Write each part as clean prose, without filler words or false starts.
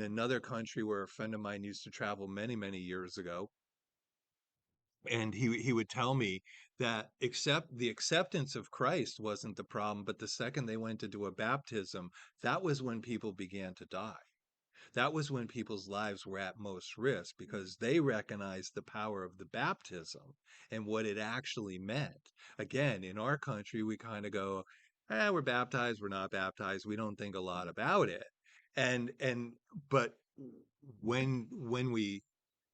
Another country where a friend of mine used to travel many, many years ago. And he would tell me that the acceptance of Christ wasn't the problem, but the second they went to do a baptism, that was when people began to die. That was when people's lives were at most risk because they recognized the power of the baptism and what it actually meant. Again, in our country, we kind of go, we're baptized, we're not baptized, we don't think a lot about it. But when we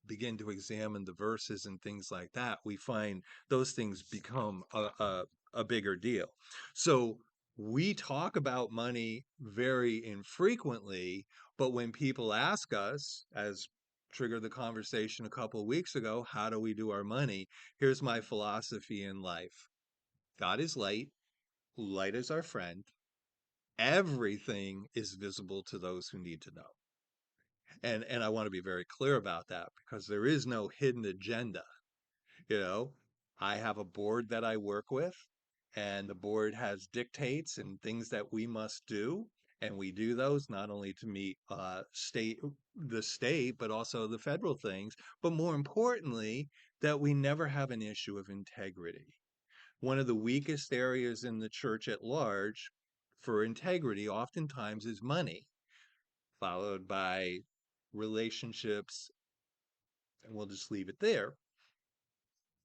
begin to examine the verses and things like that, we find those things become a bigger deal. So we talk about money very infrequently, but when people ask us, as triggered the conversation a couple of weeks ago, how do we do our money? Here's my philosophy in life. God is light, light is our friend. Everything is visible to those who need to know. And I want to be very clear about that because there is no hidden agenda. You know, I have a board that I work with, and the board has dictates and things that we must do. And we do those not only to meet the state, but also the federal things. But more importantly, that we never have an issue of integrity. One of the weakest areas in the church at large for integrity oftentimes is money, followed by relationships, and we'll just leave it there.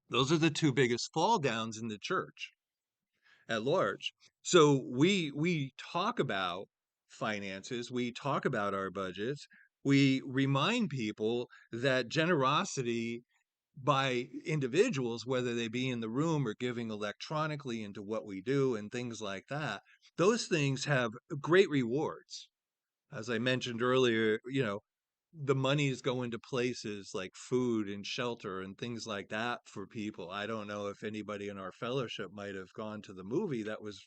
Those are the two biggest fall downs in the church at large. So we talk about finances, we talk about our budgets, we remind people that generosity by individuals, whether they be in the room or giving electronically into what we do and things like that, those things have great rewards. As I mentioned earlier, the monies go into places like food and shelter and things like that for people. I don't know if anybody in our fellowship might have gone to the movie that was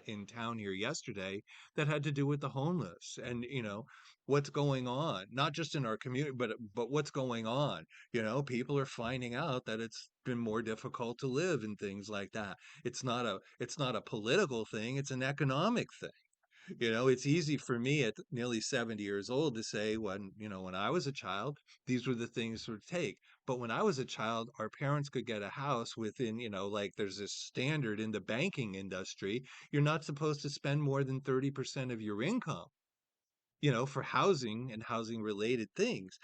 in town here yesterday that had to do with the homeless and what's going on, not just in our community, but what's going on. People are finding out that it's been more difficult to live and things like that. It's not a political thing, it's an economic thing. It's easy for me at nearly 70 years old to say when I was a child, these were the things to take. But when I was a child, our parents could get a house within, like there's this standard in the banking industry. You're not supposed to spend more than 30% of your income, for housing and housing related things.